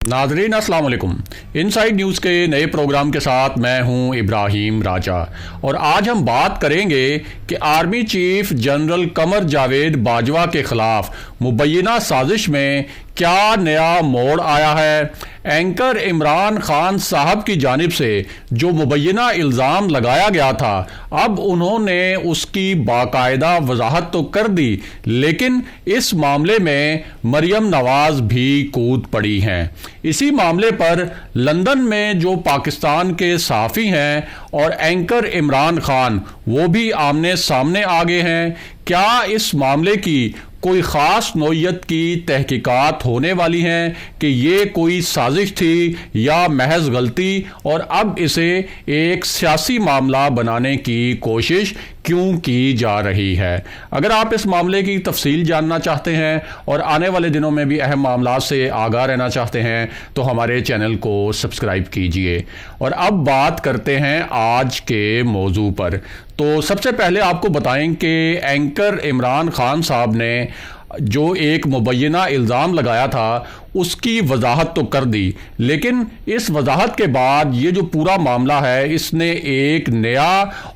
नाजरीन अस्सलाम वालेकुम। इनसाइड न्यूज़ के नए प्रोग्राम के साथ मैं हूं इब्राहिम राजा और आज हम बात करेंगे कि army chief general Qamar Javed Bajwa के खिलाफ मुबैना साजिश में क्या नया मोड़ आया है। एंकर इमरान खान साहब की जानिब से जो मुबैना इल्ज़ाम लगाया गया था, अब उन्होंने उसकी बाकायदा वजाहत तो कर दी, लेकिन इस मामले में मरियम नवाज भी कूद पड़ी हैं। इसी मामले पर लंदन में जो पाकिस्तान के सहाफ़ी हैं और एंकर इमरान खान, वो भी आमने सामने आ गए हैं। क्या इस मामले की कोई ख़ास नौइयत की तहकीकात होने वाली हैं कि ये कोई साजिश थी या महज गलती, और अब इसे एक सियासी मामला बनाने की कोशिश क्यों की जा रही है। अगर आप इस मामले की तफसील जानना चाहते हैं और आने वाले दिनों में भी अहम मामला से आगाह रहना चाहते हैं तो हमारे चैनल को सब्सक्राइब कीजिए। और अब बात करते हैं आज के मौजू पर। तो सबसे पहले आपको बताएं कि एंकर इमरान खान साहब ने जो एक मुबैना इल्ज़ाम लगाया था उसकी वजाहत तो कर दी, लेकिन इस वजाहत के बाद ये जो पूरा मामला है इसने एक नया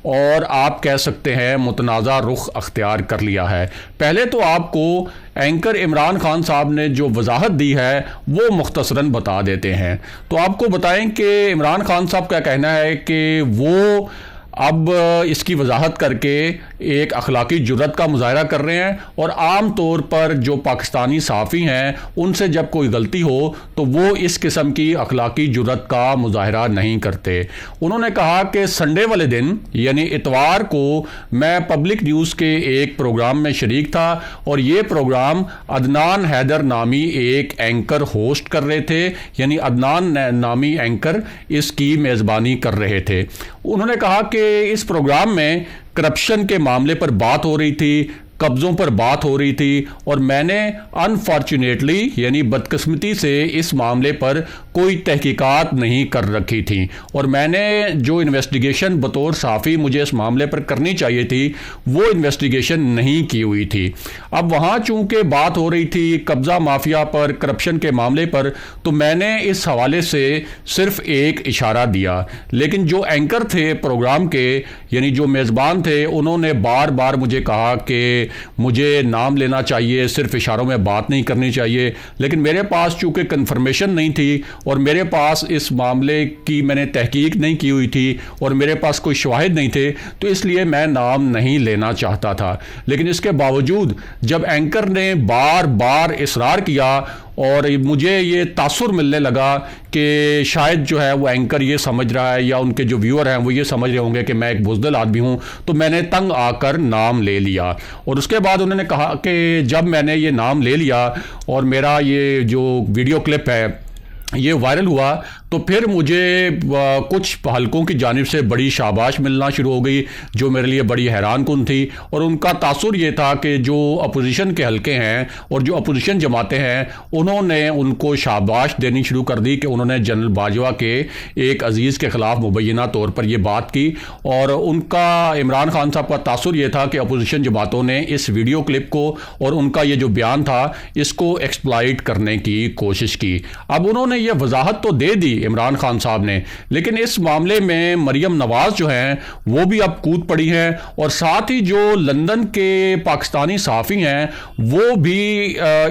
और आप कह सकते हैं मुतनाज़ा रुख अख्तियार कर लिया है। पहले तो आपको एंकर इमरान खान साहब ने जो वजाहत दी है वो मुख्तसरन बता देते हैं। तो आपको बताएं कि इमरान खान साहब का कहना है कि वो अब इसकी वजाहत करके एक अखलाकी जुर्रत का मुजाहरा कर रहे हैं और आम तौर पर जो पाकिस्तानी सहाफ़ी हैं उनसे जब कोई गलती हो तो वो इस किस्म की अखलाकी जुर्रत का मुजाहरा नहीं करते। उन्होंने कहा कि संडे वाले दिन यानी इतवार को मैं पब्लिक न्यूज़ के एक प्रोग्राम में शरीक था और ये प्रोग्राम अदनान हैदर नामी एक एंकर होस्ट कर रहे थे, यानी अदनान नामी एंकर इसकी मेज़बानी कर रहे थे। उन्होंने कहा कि इस प्रोग्राम में करप्शन के मामले पर बात हो रही थी, कब्ज़ों पर बात हो रही थी, और मैंने अनफॉर्चुनेटली यानी बदकिस्मती से इस मामले पर कोई तहकीकात नहीं कर रखी थी और मैंने जो इन्वेस्टिगेशन बतौर सहाफ़ी मुझे इस मामले पर करनी चाहिए थी वो इन्वेस्टिगेशन नहीं की हुई थी। अब वहाँ चूँकि बात हो रही थी कब्ज़ा माफिया पर, करप्शन के मामले पर, तो मैंने इस हवाले से सिर्फ एक इशारा दिया, लेकिन जो एंकर थे प्रोग्राम के यानी जो मेज़बान थे उन्होंने बार बार मुझे कहा कि मुझे नाम लेना चाहिए, सिर्फ इशारों में बात नहीं करनी चाहिए। लेकिन मेरे पास चूँकि कन्फर्मेशन नहीं थी और मेरे पास इस मामले की मैंने तहकीक नहीं की हुई थी और मेरे पास कोई शवाहिद नहीं थे, तो इसलिए मैं नाम नहीं लेना चाहता था। लेकिन इसके बावजूद जब एंकर ने बार बार इसरार किया और मुझे ये तासुर मिलने लगा कि शायद जो है वो एंकर ये समझ रहा है या उनके जो व्यूअर हैं वो ये समझ रहे होंगे कि मैं एक बुज़दिल आदमी हूँ, तो मैंने तंग आकर नाम ले लिया। और उसके बाद उन्होंने कहा कि जब मैंने ये नाम ले लिया और मेरा ये जो वीडियो क्लिप है ये वायरल हुआ तो फिर मुझे कुछ हलकों की जानिब से बड़ी शाबाश मिलना शुरू हो गई जो मेरे लिए बड़ी हैरान कुन थी। और उनका तासुर ये था कि जो अपोजिशन के हलके हैं और जो अपोजिशन जमातें हैं उन्होंने उनको शाबाश देनी शुरू कर दी कि उन्होंने जनरल बाजवा के एक अजीज़ के ख़िलाफ़ मुबैना तौर पर यह बात की। और उनका इमरान खान साहब का तासुर ये था कि अपोजिशन जमातों ने इस वीडियो क्लिप को और उनका ये जो बयान था इसको एक्सप्लॉइट करने की कोशिश की। अब उन्होंने ये वजाहत तो दे दी इमरान खान साहब ने, लेकिन इस मामले में मरियम नवाज जो हैं वो भी अब कूद पड़ी हैं और साथ ही जो लंदन के पाकिस्तानी सहाफ़ी हैं वो भी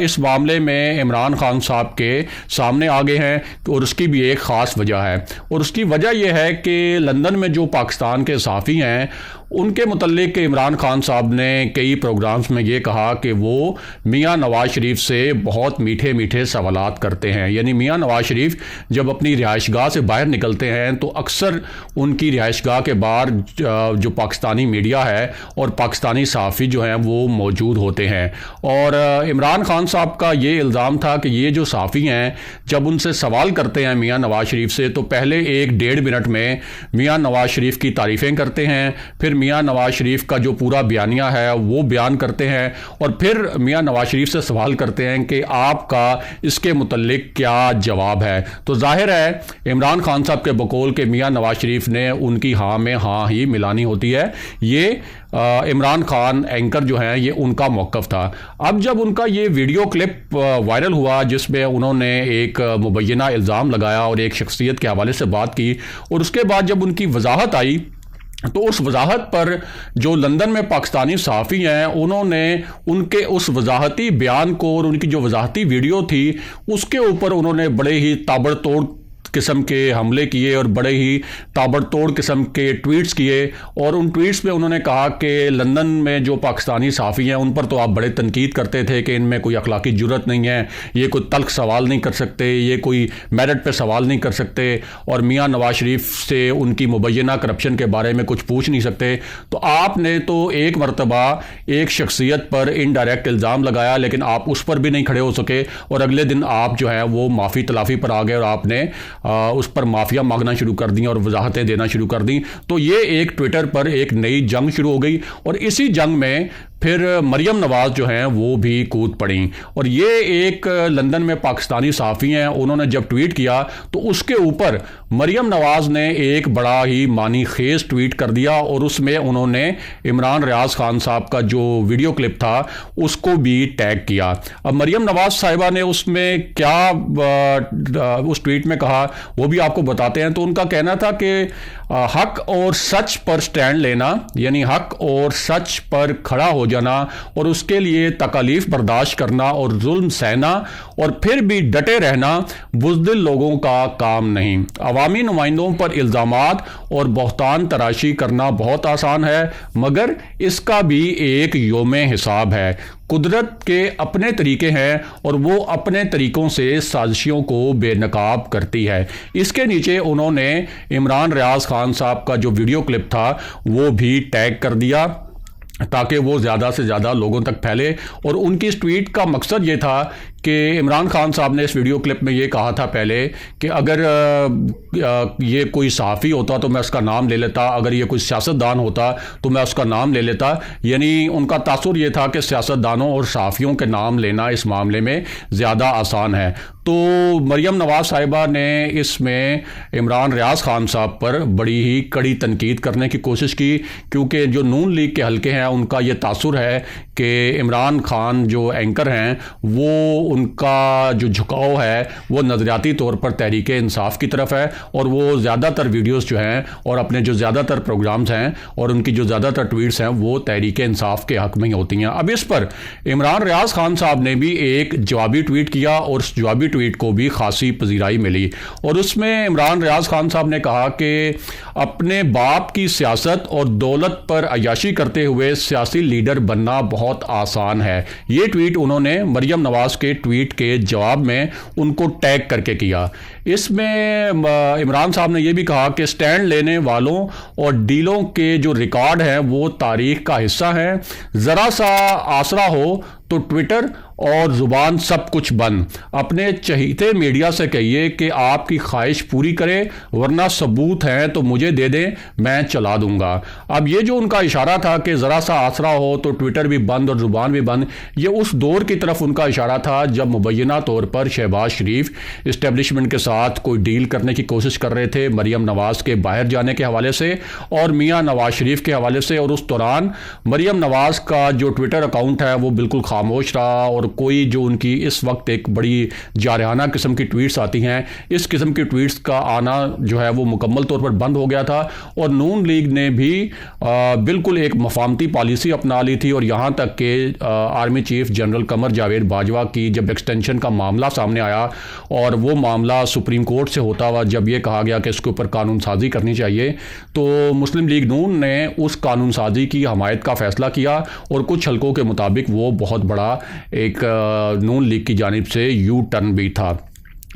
इस मामले में इमरान खान साहब के सामने आ गए हैं। और उसकी भी एक ख़ास वजह है और उसकी वजह यह है कि लंदन में जो पाकिस्तान के सहाफ़ी हैं उनके मुतल्लिक इमरान खान साहब ने कई प्रोग्राम्स में ये कहा कि वो मियाँ नवाज शरीफ से बहुत मीठे मीठे सवालात करते हैं। यानी मियाँ नवाज शरीफ जब अपनी रिहाइशगाह से बाहर निकलते हैं तो अक्सर उनकी रिहाइशगाह के बाहर जो पाकिस्तानी मीडिया है और पाकिस्तानी सहाफ़ी जो हैं वो मौजूद होते हैं। और इमरान खान साहब का ये इल्ज़ाम था कि ये जो सहाफ़ी हैं जब उनसे सवाल करते हैं मियाँ नवाज शरीफ से तो पहले 1-1.5 मिनट में मियाँ नवाज शरीफ की तारीफ़ें करते हैं, फिर मियां नवाज शरीफ का जो पूरा बयानिया है वो बयान करते हैं और फिर मियां नवाज शरीफ से सवाल करते हैं कि आपका इसके मुतल्लिक क्या जवाब है। तो जाहिर है इमरान खान साहब के बकौल के मियां नवाज शरीफ ने उनकी हाँ में हाँ ही मिलानी होती है। ये इमरान खान एंकर जो हैं ये उनका मौक़िफ़ था। अब जब उनका ये वीडियो क्लिप वायरल हुआ जिसमें उन्होंने एक मुबैना इल्ज़ाम लगाया और एक शख्सियत के हवाले से बात की, और उसके बाद जब उनकी वजाहत आई तो उस वजाहत पर जो लंदन में पाकिस्तानी सहाफ़ी हैं उन्होंने उनके उस वजाहती बयान को और उनकी जो वजाहती वीडियो थी उसके ऊपर उन्होंने बड़े ही ताबड़तोड़ किस्म के हमले किए और बड़े ही ताबड़तोड़ किस्म के ट्वीट्स किए। और उन ट्वीट्स में उन्होंने कहा कि लंदन में जो पाकिस्तानी सहाफ़ी हैं उन पर तो आप बड़े तनकीद करते थे कि इनमें कोई अखलाकी जुर्रत नहीं है, ये कोई तल्ख सवाल नहीं कर सकते, ये कोई मेरिट पे सवाल नहीं कर सकते और मियां नवाज शरीफ से उनकी मुबैना करप्शन के बारे में कुछ पूछ नहीं सकते। तो आपने तो एक मरतबा एक शख्सियत पर इनडायरेक्ट इल्ज़ाम लगाया लेकिन आप उस पर भी नहीं खड़े हो सके और अगले दिन आप जो है वो माफ़ी तलाफ़ी पर आ गए और आपने उस पर माफिया मांगना शुरू कर दी और वजाहतें देना शुरू कर दी। तो ये एक ट्विटर पर एक नई जंग शुरू हो गई और इसी जंग में फिर मरियम नवाज़ जो हैं वो भी कूद पड़ी। और ये एक लंदन में पाकिस्तानी सहाफ़ी हैं, उन्होंने जब ट्वीट किया तो उसके ऊपर मरियम नवाज़ ने एक बड़ा ही मानी खेज ट्वीट कर दिया और उसमें उन्होंने इमरान रियाज खान साहब का जो वीडियो क्लिप था उसको भी टैग किया। अब मरियम नवाज़ साहिबा ने उसमें क्या उस ट्वीट में कहा वो भी आपको बताते हैं। तो उनका कहना था कि हक और सच पर स्टैंड लेना, यानी हक और सच पर खड़ा हो जाना और उसके लिए तकालीफ बर्दाश्त करना और जुल्म सहना और फिर भी डटे रहना बुज़दिल लोगों का काम नहीं। अवामी नुमाइंदों पर इल्ज़ामात और बहतान तराशी करना बहुत आसान है मगर इसका भी एक योमे हिसाब है। कुदरत के अपने तरीके हैं और वो अपने तरीकों से साजिशों को बेनकाब करती है। इसके नीचे उन्होंने इमरान रियाज खान साहब का जो वीडियो क्लिप था वो भी टैग कर दिया ताकि वो ज़्यादा से ज़्यादा लोगों तक फैले। और उनकी इस ट्वीट का मकसद ये था कि इमरान खान साहब ने इस वीडियो क्लिप में ये कहा था पहले कि अगर ये कोई सहाफ़ी होता तो मैं उसका नाम ले लेता, अगर ये कोई सियासतदान होता तो मैं उसका नाम ले लेता। यानी उनका तासुर ये था कि सियासतदानों और सहाफ़ियों के नाम लेना इस मामले में ज़्यादा आसान है। तो मरियम नवाज़ साहिबा ने इसमें इमरान रियाज खान साहब पर बड़ी ही कड़ी तनकीद करने की कोशिश की क्योंकि जो नून लीग के हल्के हैं उनका ये तासुर है कि इमरान खान जो एंकर हैं वो उनका जो झुकाव है वो नज़रियाती तौर पर तहरीक इंसाफ की तरफ है और वो ज़्यादातर वीडियोस जो हैं और अपने जो ज़्यादातर प्रोग्राम्स हैं और उनकी जो ज़्यादातर ट्वीट्स हैं वो तहरीक इंसाफ के हक़ में ही होती हैं। अब इस पर इमरान रियाज खान साहब ने भी एक जवाबी ट्वीट किया और उस जवाबी ट्वीट को भी खासी पजीराई मिली और उसमें इमरान रियाज खान साहब ने कहा कि अपने बाप की सियासत और दौलत पर अय्याशी करते हुए सियासी लीडर बनना बहुत आसान है। ये ट्वीट उन्होंने मरियम नवाज़ के ट्वीट के जवाब में उनको टैग करके किया। इसमें इमरान साहब ने यह भी कहा कि स्टैंड लेने वालों और डीलों के जो रिकॉर्ड हैं वो तारीख का हिस्सा हैं। ज़रा सा आसरा हो तो ट्विटर और ज़ुबान सब कुछ बंद। अपने चहीते मीडिया से कहिए कि आपकी ख्वाहिश पूरी करे वरना सबूत हैं तो मुझे दे दें, मैं चला दूंगा। अब ये जो उनका इशारा था कि ज़रा सा आसरा हो तो ट्विटर भी बंद और ज़ुबान भी बंद, ये उस दौर की तरफ उनका इशारा था जब मुबैना तौर पर शहबाज शरीफ इस्टेब्लिशमेंट के साथ कोई डील करने की कोशिश कर रहे थे मरियम नवाज़ के बाहर जाने के हवाले से और मियाँ नवाज़ शरीफ के हवाले से। और उस दौरान मरियम नवाज़ का जो ट्विटर अकाउंट है वो बिल्कुल खामोश रहा और कोई जो उनकी इस वक्त एक बड़ी जारहाना किस्म की ट्वीट्स आती हैं, इस किस्म की ट्वीट्स का आना जो है वो मुकम्मल तौर पर बंद हो गया था। और नून लीग ने भी बिल्कुल एक मफामती पॉलिसी अपना ली थी और यहाँ तक कि army chief general Qamar Javed Bajwa की जब एक्सटेंशन का मामला सामने आया और वो मामला सुप्रीम कोर्ट से होता हुआ जब ये कहा गया कि इसके ऊपर कानून साजी करनी चाहिए तो मुस्लिम लीग नून ने उस कानून साजी की हमायत का फैसला किया और कुछ हल्कों के मुताबिक वो बहुत बड़ा एक नून लीग की जानिब से यू टर्न भी था।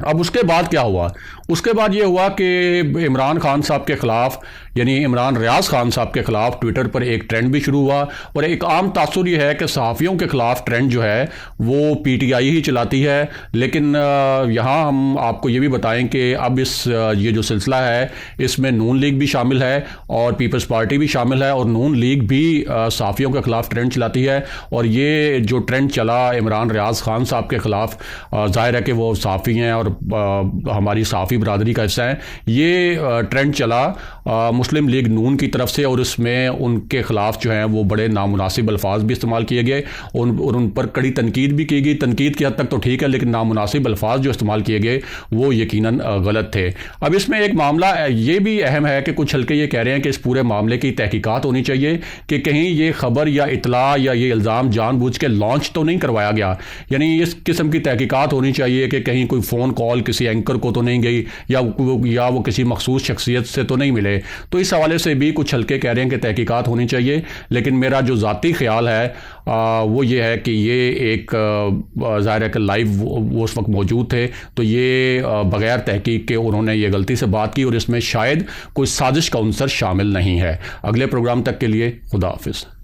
अब उसके बाद क्या हुआ? उसके बाद ये हुआ कि इमरान खान साहब के ख़िलाफ़ यानी इमरान रियाज खान साहब के खिलाफ ट्विटर पर एक ट्रेंड भी शुरू हुआ। और एक आम तासुर ये है कि सहाफ़ियों के खिलाफ ट्रेंड जो है वो पीटीआई ही चलाती है। लेकिन यहाँ हम आपको ये भी बताएं कि अब ये जो सिलसिला है इसमें नून लीग भी शामिल है और पीपल्स पार्टी भी शामिल है, और नून लीग भी सहाफ़ियों के खिलाफ ट्रेंड चलाती है। और ये जो ट्रेंड चला इमरान रियाज खान साहब के खिलाफ, जाहिर है कि वो सहाफ़ी हैं और हमारी सहाफ़ी बरादरी का हिस्सा है। ये ट्रेंड चला मुस्लिम लीग नून की तरफ से, और इसमें उनके खिलाफ जो है वो बड़े नामुनासिब अल्फाज भी इस्तेमाल किए गए और उन पर कड़ी तनकीद भी की गई। तनकीद की हद तक तो ठीक है, लेकिन नामुनासिब अल्फाज जो इस्तेमाल किए गए वो यकीनन गलत थे। अब इसमें एक मामला ये भी अहम है कि कुछ हल्के ये कह रहे हैं कि इस पूरे मामले की तहकीकात होनी चाहिए कि कहीं ये खबर या इतला या ये इल्ज़ाम जानबूझ के लॉन्च तो नहीं करवाया गया। यानी इस किस्म की तहकीकात होनी चाहिए कि कहीं कोई फ़ोन कॉल किसी एंकर को तो नहीं गई या वो किसी मखसूस शख्सियत से तो नहीं मिले। तो इस हवाले से भी कुछ हल्के कह रहे हैं कि तहकीकात होनी चाहिए। लेकिन मेरा जो ज़ाती ख्याल है वो ये है कि ये एक ज़ाहिर है कि लाइव वो उस वक्त मौजूद थे, तो ये बग़ैर तहकीक के उन्होंने ये गलती से बात की और इसमें शायद कोई साजिश का उनसर शामिल नहीं है। अगले प्रोग्राम तक के लिए खुदा हाफिज़।